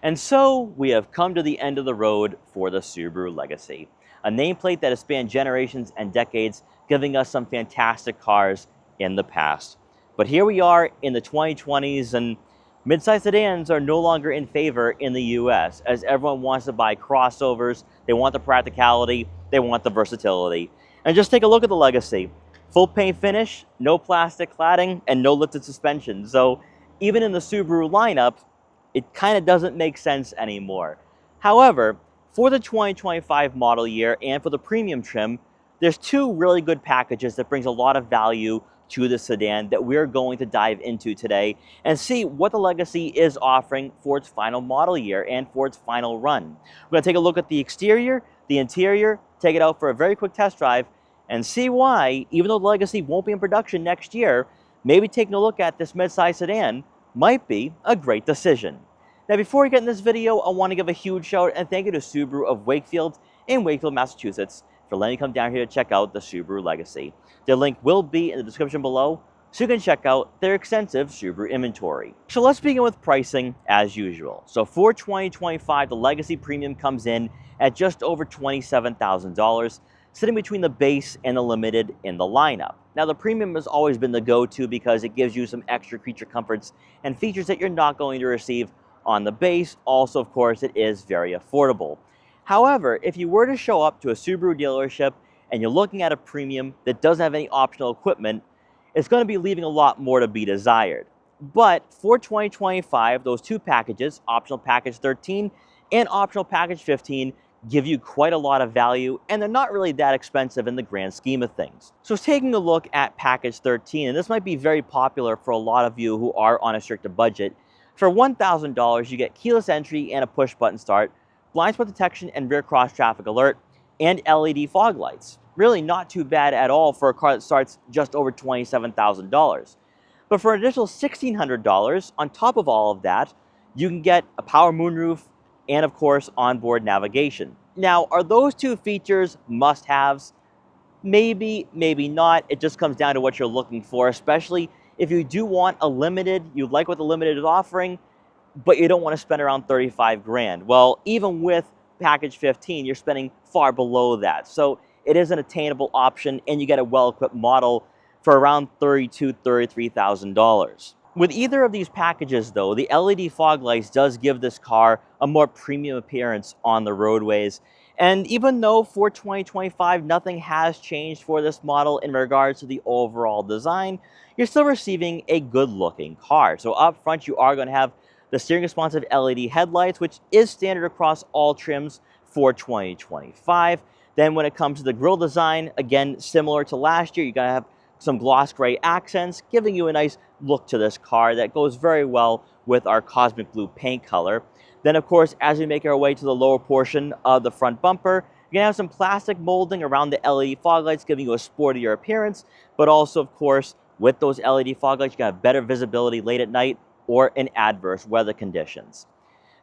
And so we have come to the end of the road for the Subaru Legacy, a nameplate that has spanned generations and decades, giving us some fantastic cars in the past. But here we are in the 2020s, and midsize sedans are no longer in favor in the US, as everyone wants to buy crossovers. They want the practicality, they want the versatility. And just take a look at the Legacy. Full paint finish, no plastic cladding, and no lifted suspension. So even in the Subaru lineup, it kind of doesn't make sense anymore. However, for the 2025 model year and for the premium trim, there's two really good packages that brings a lot of value to the sedan that we're going to dive into today and see what the Legacy is offering for its final model year and for its final run. We're going to take a look at the exterior, the interior, take it out for a very quick test drive, and see why, even though the Legacy won't be in production next year, maybe taking a look at this midsize sedan might be a great decision. Now, before we get in this video, I want to give a huge shout and thank you to Subaru of Wakefield in Wakefield, Massachusetts, for letting me come down here to check out the Subaru Legacy. Their link will be in the description below, so you can check out their extensive Subaru inventory. So let's begin with pricing as usual. So for 2025, the Legacy Premium comes in at just over $27,000, sitting between the base and the limited in the lineup. Now, the Premium has always been the go-to because it gives you some extra creature comforts and features that you're not going to receive on the base. Also, of course, it is very affordable. However, if you were to show up to a Subaru dealership and you're looking at a Premium that doesn't have any optional equipment, it's going to be leaving a lot more to be desired. But for 2025, those two packages, Optional Package 13 and Optional Package 15, give you quite a lot of value, and they're not really that expensive in the grand scheme of things. So taking a look at Package 13, and this might be very popular for a lot of you who are on a stricter budget, for $1,000 you get keyless entry and a push-button start, blind spot detection and rear cross traffic alert, and LED fog lights. Really not too bad at all for a car that starts just over $27,000. But for an additional $1,600, on top of all of that, you can get a power moonroof and, of course, onboard navigation. Now, are those two features must-haves? Maybe, maybe not. It just comes down to what you're looking for, especially if you do want a limited, you like what the limited is offering, but you don't want to spend around 35 grand. Well, even with Package 15, you're spending far below that. So it is an attainable option, and you get a well-equipped model for around $32,000, $33,000. With either of these packages, though, the LED fog lights does give this car a more premium appearance on the roadways. And even though for 2025 nothing has changed for this model in regards to the overall design, you're still receiving a good-looking car. So up front, you are going to have the steering-responsive LED headlights, which is standard across all trims for 2025. Then when it comes to the grille design, again, similar to last year, you're going to have some gloss gray accents, giving you a nice look to this car that goes very well with our cosmic blue paint color. Then, of course, as we make our way to the lower portion of the front bumper, you're gonna have some plastic molding around the LED fog lights, giving you a sportier appearance, but also, of course, with those LED fog lights, you're gonna have better visibility late at night or in adverse weather conditions.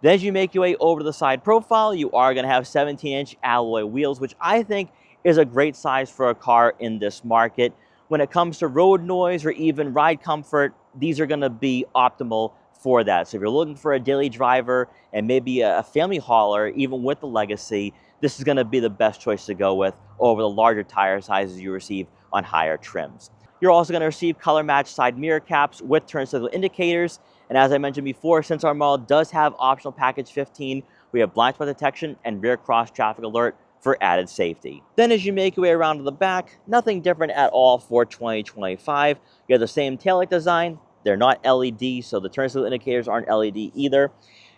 Then as you make your way over to the side profile, you are gonna have 17-inch alloy wheels, which I think is a great size for a car in this market. When it comes to road noise or even ride comfort, these are going to be optimal for that. So if you're looking for a daily driver and maybe a family hauler, even with the Legacy, this is going to be the best choice to go with over the larger tire sizes you receive on higher trims. You're also going to receive color-matched side mirror caps with turn signal indicators. And as I mentioned before, since our model does have optional package 15, we have blind spot detection and rear cross traffic alert for added safety. Then as you make your way around to the back, nothing different at all for 2025. You have the same taillight design. They're not LED, so the turn signal indicators aren't LED either.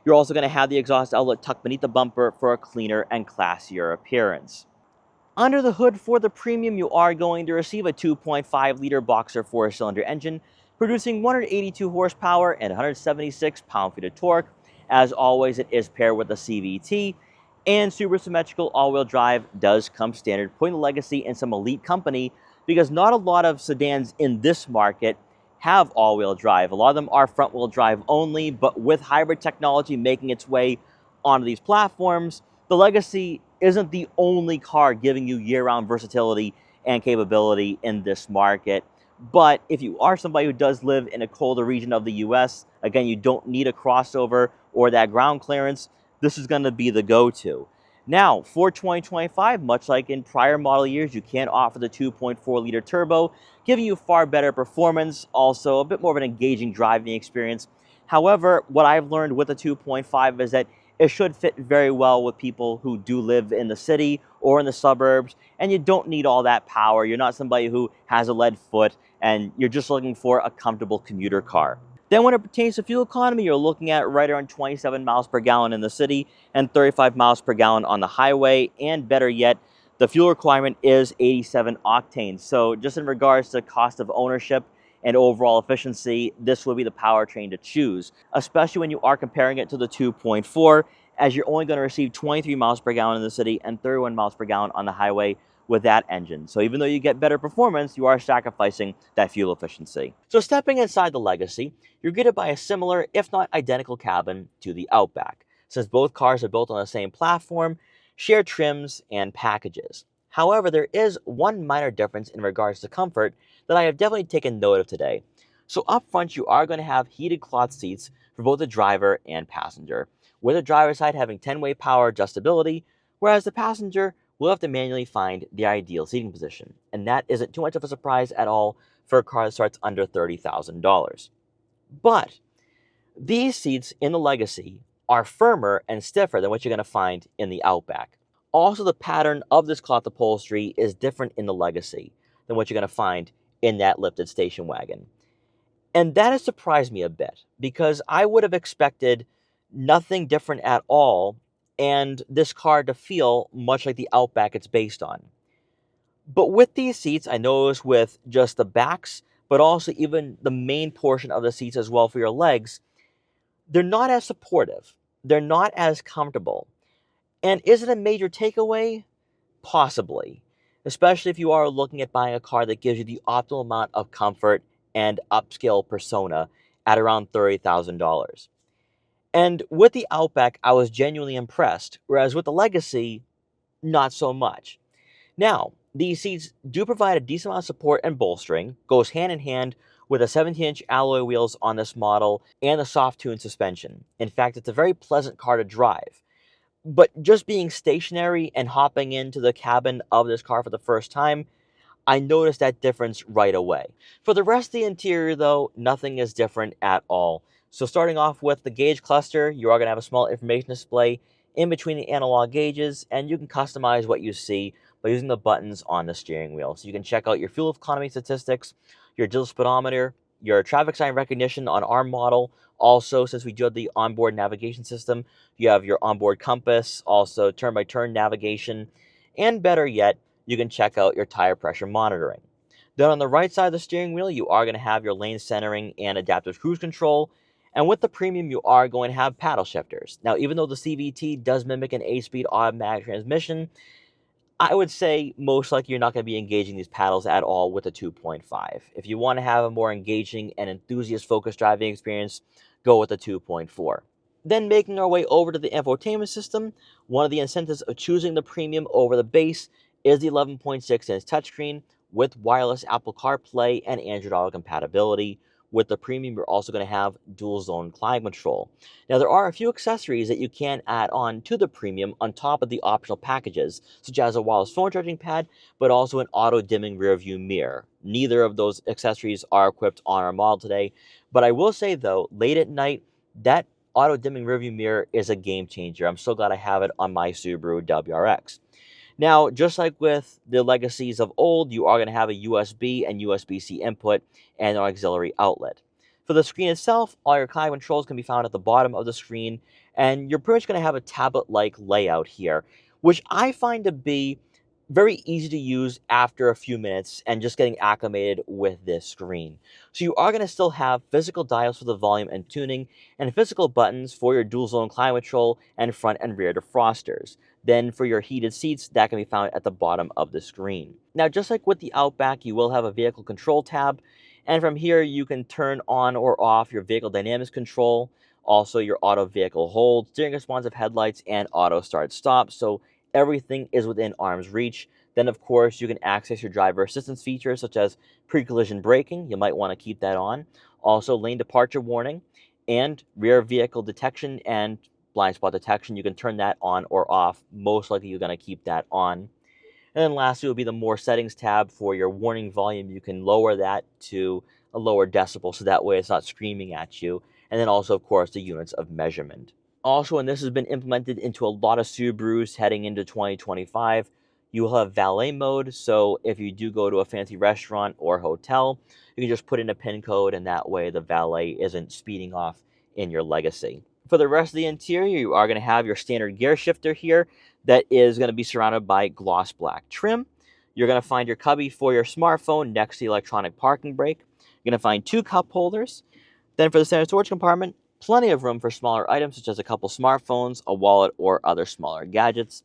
You're also going to have the exhaust outlet tucked beneath the bumper for a cleaner and classier appearance. Under the hood for the Premium, you are going to receive a 2.5-liter boxer 4-cylinder engine, producing 182 horsepower and 176 pound-feet of torque. As always, it is paired with a CVT, and super symmetrical all-wheel drive does come standard, putting the Legacy in some elite company because not a lot of sedans in this market have all-wheel drive. A lot of them are front-wheel drive only, but with hybrid technology making its way onto these platforms, the Legacy isn't the only car giving you year-round versatility and capability in this market. But if you are somebody who does live in a colder region of the US, again, you don't need a crossover or that ground clearance, this is going to be the go-to. Now, for 2025, much like in prior model years, you can offer the 2.4-liter turbo, giving you far better performance, also a bit more of an engaging driving experience. However, what I've learned with the 2.5 is that it should fit very well with people who do live in the city or in the suburbs, and you don't need all that power. You're not somebody who has a lead foot, and you're just looking for a comfortable commuter car. Then when it pertains to fuel economy, you're looking at right around 27 miles per gallon in the city and 35 miles per gallon on the highway, and better yet, the fuel requirement is 87 octane. So just in regards to cost of ownership and overall efficiency, this would be the powertrain to choose, especially when you are comparing it to the 2.4, as you're only going to receive 23 miles per gallon in the city and 31 miles per gallon on the highway with that engine. So even though you get better performance, you are sacrificing that fuel efficiency. So stepping inside the Legacy, you're greeted by a similar, if not identical cabin to the Outback, since both cars are built on the same platform, share trims and packages. However, there is one minor difference in regards to comfort that I have definitely taken note of today. So up front, you are going to have heated cloth seats for both the driver and passenger, with the driver's side having 10-way power adjustability, whereas the passenger will have to manually find the ideal seating position. And that isn't too much of a surprise at all for a car that starts under $30,000. But these seats in the Legacy are firmer and stiffer than what you're going to find in the Outback. Also, the pattern of this cloth upholstery is different in the Legacy than what you're going to find in that lifted station wagon. And that has surprised me a bit because I would have expected nothing different at all and this car to feel much like the Outback it's based on. But with these seats, I noticed with just the backs, but also even the main portion of the seats as well for your legs, they're not as supportive. They're not as comfortable. And is it a major takeaway? Possibly. Especially if you are looking at buying a car that gives you the optimal amount of comfort and upscale persona at around $30,000. And with the Outback, I was genuinely impressed, whereas with the Legacy, not so much. Now, these seats do provide a decent amount of support and bolstering, goes hand in hand with the 17-inch alloy wheels on this model and the soft-tuned suspension. In fact, it's a very pleasant car to drive. But just being stationary and hopping into the cabin of this car for the first time, I noticed that difference right away. For the rest of the interior though, nothing is different at all. So starting off with the gauge cluster, you are going to have a small information display in between the analog gauges, and you can customize what you see by using the buttons on the steering wheel. So you can check out your fuel economy statistics, your digital speedometer, your traffic sign recognition on our model. Also, since we do have the onboard navigation system, you have your onboard compass, also turn-by-turn navigation, and better yet, you can check out your tire pressure monitoring. Then on the right side of the steering wheel, you are going to have your lane centering and adaptive cruise control. And with the Premium, you are going to have paddle shifters. Now, even though the CVT does mimic an 8-speed automatic transmission, I would say most likely you're not going to be engaging these paddles at all with the 2.5. If you want to have a more engaging and enthusiast-focused driving experience, go with the 2.4. Then making our way over to the infotainment system, one of the incentives of choosing the Premium over the base is the 11.6-inch touchscreen with wireless Apple CarPlay and Android Auto compatibility. With the Premium, you're also going to have dual zone climate control. Now, there are a few accessories that you can add on to the Premium on top of the optional packages, such as a wireless phone charging pad, but also an auto-dimming rear-view mirror. Neither of those accessories are equipped on our model today, but I will say, though, late at night, that auto-dimming rear-view mirror is a game changer. I'm so glad I have it on my Subaru WRX. Now, just like with the Legacies of old, you are going to have a USB and USB-C input and an auxiliary outlet. For the screen itself, all your climate controls can be found at the bottom of the screen, and you're pretty much going to have a tablet-like layout here, which I find to be very easy to use after a few minutes and just getting acclimated with this screen. So you are going to still have physical dials for the volume and tuning, and physical buttons for your dual zone climate control and front and rear defrosters. Then for your heated seats, that can be found at the bottom of the screen. Now, just like with the Outback, you will have a vehicle control tab, and from here you can turn on or off your vehicle dynamics control, also your auto vehicle hold, steering responsive headlights, and auto start stop. So everything is within arm's reach Then, of course, you can access your driver assistance features such as pre-collision braking. You might want to keep that on. Also, lane departure warning and rear vehicle detection and blind spot detection. You can turn that on or off. Most likely, you're going to keep that on. And then lastly will be the more settings tab for your warning volume. You can lower that to a lower decibel so that way it's not screaming at you. And then also, of course, the units of measurement. Also, and this has been implemented into a lot of Subarus heading into 2025, you will have valet mode. So if you do go to a fancy restaurant or hotel, you can just put in a PIN code and that way the valet isn't speeding off in your Legacy. For the rest of the interior, you are going to have your standard gear shifter here that is going to be surrounded by gloss black trim. You're going to find your cubby for your smartphone next to the electronic parking brake. You're going to find 2 cup holders. Then for the center storage compartment, plenty of room for smaller items such as a couple smartphones, a wallet, or other smaller gadgets.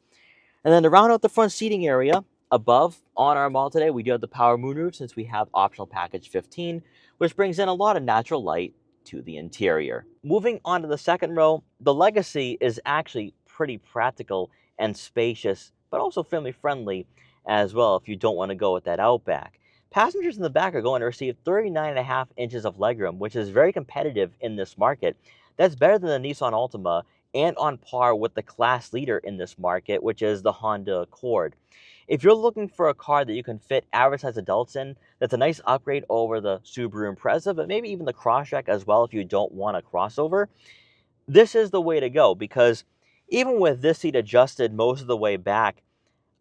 And then to round out the front seating area, above on our model today, we do have the power moonroof since we have optional package 15, which brings in a lot of natural light to the interior. Moving on to the second row, the Legacy is actually pretty practical and spacious, but also family friendly as well if you don't want to go with that Outback. Passengers in the back are going to receive 39.5 inches of legroom, which is very competitive in this market. That's better than the Nissan Altima and on par with the class leader in this market, which is the Honda Accord. If you're looking for a car that you can fit average-sized adults in, that's a nice upgrade over the Subaru Impreza, but maybe even the Crosstrek as well if you don't want a crossover, this is the way to go because even with this seat adjusted most of the way back,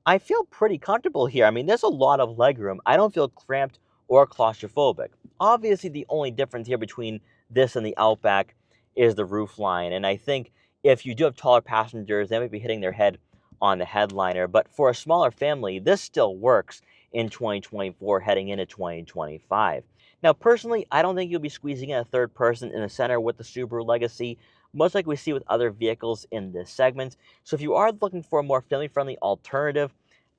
I feel pretty comfortable here. I mean, there's a lot of legroom. I don't feel cramped or claustrophobic. Obviously, the only difference here between this and the Outback is the roof line. And I think if you do have taller passengers, they might be hitting their head on the headliner. But for a smaller family, this still works in 2024 heading into 2025. Now, personally, I don't think you'll be squeezing in a third person in the center with the Subaru Legacy, much like we see with other vehicles in this segment. So if you are looking for a more family-friendly alternative,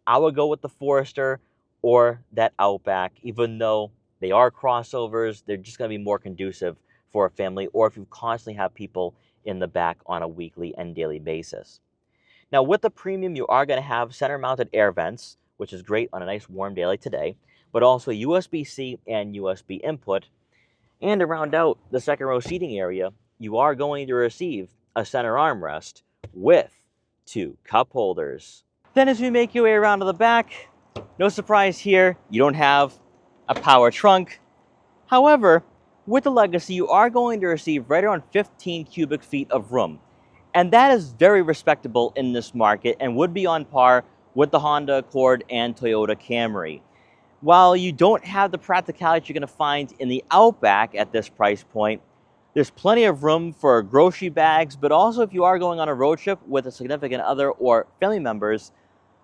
I would go with the Forester or that Outback, even though they are crossovers, they're just going to be more conducive for a family, or if you constantly have people in the back on a weekly and daily basis. Now, with the Premium, you are going to have center-mounted air vents, which is great on a nice warm day like today, but also USB-C and USB input. And to round out the second row seating area, you are going to receive a center armrest with 2 cup holders. Then as we make your way around to the back, no surprise here, you don't have a power trunk. However, with the Legacy, you are going to receive right around 15 cubic feet of room. And that is very respectable in this market and would be on par with the Honda Accord and Toyota Camry. While you don't have the practicality you're going to find in the Outback at this price point, there's plenty of room for grocery bags, but also if you are going on a road trip with a significant other or family members,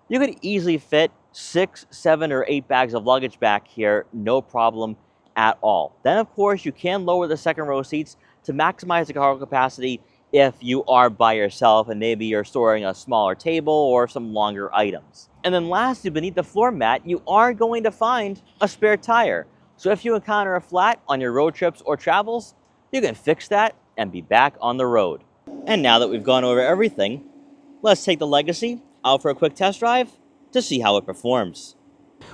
you could easily fit 6, 7, or 8 bags of luggage back here, no problem at all. Then, of course, you can lower the second row seats to maximize the cargo capacity if you are by yourself and maybe you're storing a smaller table or some longer items. And then lastly, beneath the floor mat, you are going to find a spare tire. So if you encounter a flat on your road trips or travels, you can fix that and be back on the road. And now that we've gone over everything, let's take the Legacy out for a quick test drive to see how it performs.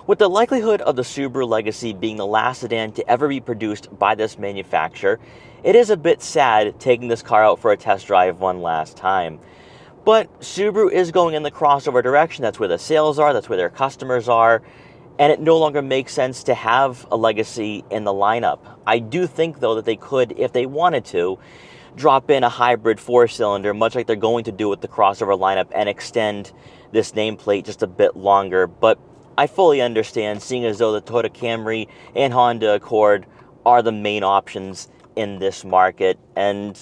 With the likelihood of the Subaru Legacy being the last sedan to ever be produced by this manufacturer, it is a bit sad taking this car out for a test drive one last time. But Subaru is going in the crossover direction. That's where the sales are, that's where their customers are, and it no longer makes sense to have a Legacy in the lineup. I do think, though, that they could, if they wanted to, drop in a hybrid 4-cylinder, much like they're going to do with the crossover lineup, and extend this nameplate just a bit longer. But I fully understand, seeing as though the Toyota Camry and Honda Accord are the main options in this market, and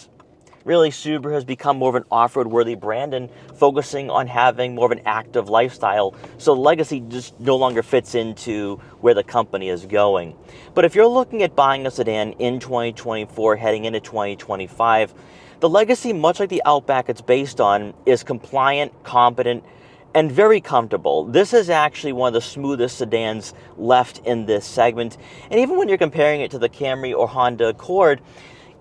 really Subaru has become more of an off-road worthy brand and focusing on having more of an active lifestyle, so Legacy just no longer fits into where the company is going. But if you're looking at buying a sedan in 2024 heading into 2025, the Legacy, much like the Outback it's based on, is compliant, competent, and very comfortable. This is actually one of the smoothest sedans left in this segment. And even when you're comparing it to the Camry or Honda Accord,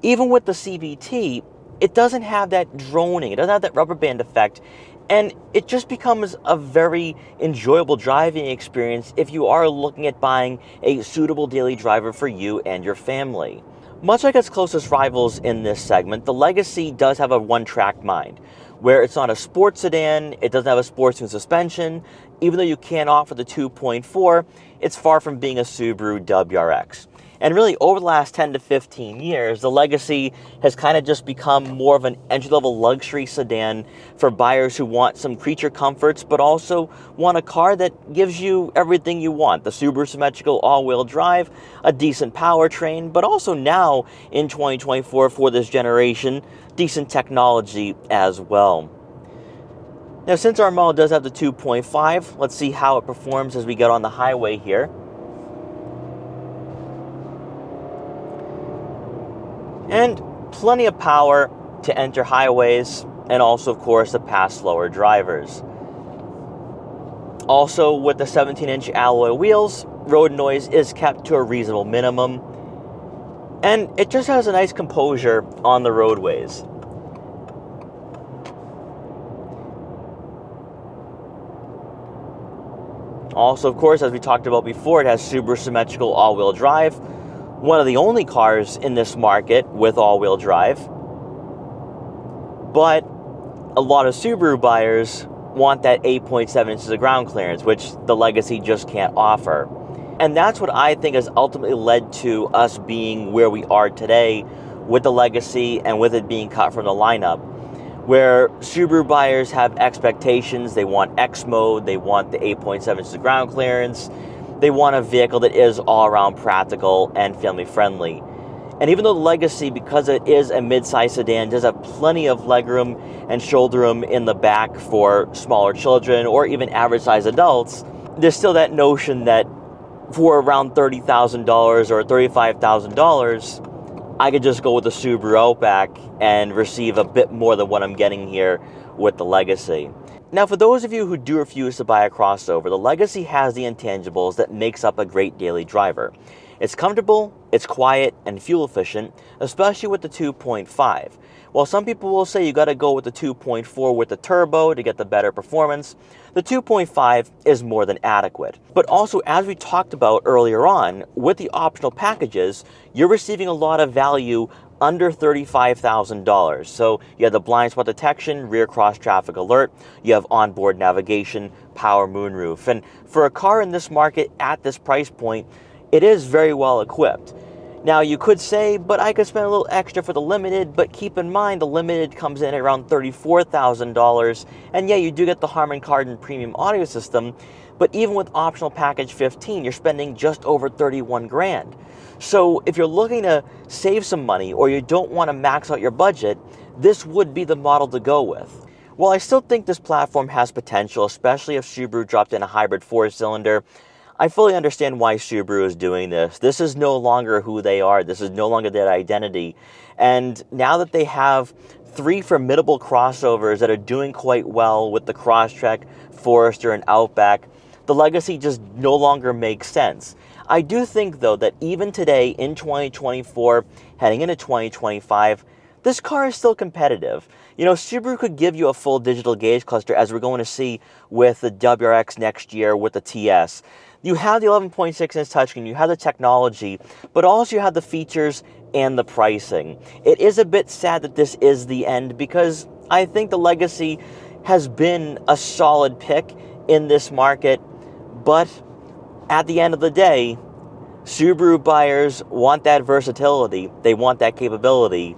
even with the CVT, it doesn't have that droning, it doesn't have that rubber band effect And it just becomes a very enjoyable driving experience if you are looking at buying a suitable daily driver for you and your family. Much like its closest rivals in this segment, the Legacy does have a one-track mind, where it's not a sports sedan, it doesn't have a sports-tune suspension. Even though you can offer the 2.4, it's far from being a Subaru WRX. And really, over the last 10 to 15 years, the Legacy has kind of just become more of an entry-level luxury sedan for buyers who want some creature comforts, but also want a car that gives you everything you want. The Subaru symmetrical all-wheel drive, a decent powertrain, but also now, in 2024, for this generation, decent technology as well. Now, since our model does have the 2.5, let's see how it performs as we get on the highway here. And plenty of power to enter highways, and also, of course, to pass slower drivers. Also, with the 17-inch alloy wheels, road noise is kept to a reasonable minimum, and it just has a nice composure on the roadways. Also, of course, as we talked about before, it has Subaru symmetrical all-wheel drive, one of the only cars in this market with all-wheel drive. But a lot of Subaru buyers want that 8.7 inches of ground clearance, which the Legacy just can't offer. And that's what I think has ultimately led to us being where we are today with the Legacy and with it being cut from the lineup, where Subaru buyers have expectations. They want X mode, they want the 8.7 inches of ground clearance, they want a vehicle that is all around practical and family friendly. And even though the Legacy, because it is a mid-size sedan, does have plenty of legroom and shoulder room in the back for smaller children or even average size adults, there's still that notion that for around $30,000 or $35,000, I could just go with the Subaru Outback and receive a bit more than what I'm getting here with the Legacy. Now, for those of you who do refuse to buy a crossover, the Legacy has the intangibles that makes up a great daily driver. It's comfortable, it's quiet, and fuel efficient, especially with the 2.5. While some people will say you gotta go with the 2.4 with the turbo to get the better performance, the 2.5 is more than adequate. But also, as we talked about earlier on, with the optional packages, you're receiving a lot of value under $35,000. So you have the blind spot detection, rear cross traffic alert, you have onboard navigation, power moonroof. And for a car in this market at this price point, it is very well equipped. Now, you could say, but I could spend a little extra for the Limited, but keep in mind the Limited comes in at around $34,000, and yeah, you do get the Harman Kardon premium audio system, but even with optional package 15, you're spending just over 31 grand. So if you're looking to save some money or you don't want to max out your budget, this would be the model to go with. While I still think this platform has potential, especially if Subaru dropped in a hybrid 4-cylinder, I fully understand why Subaru is doing this. This is no longer who they are. This is no longer their identity. And now that they have 3 formidable crossovers that are doing quite well with the Crosstrek, Forester, and Outback, the Legacy just no longer makes sense. I do think, though, that even today in 2024, heading into 2025, this car is still competitive. You know, Subaru could give you a full digital gauge cluster, as we're going to see with the WRX next year with the TS. You have the 11.6-inch touchscreen, you have the technology, but also you have the features and the pricing. It is a bit sad that this is the end, because I think the Legacy has been a solid pick in this market, but at the end of the day, Subaru buyers want that versatility, they want that capability,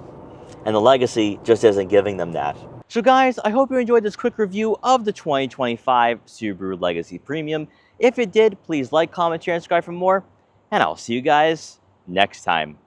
and the Legacy just isn't giving them that. So guys, I hope you enjoyed this quick review of the 2025 Subaru Legacy Premium. If you did, please like, comment, share, and subscribe for more, and I'll see you guys next time.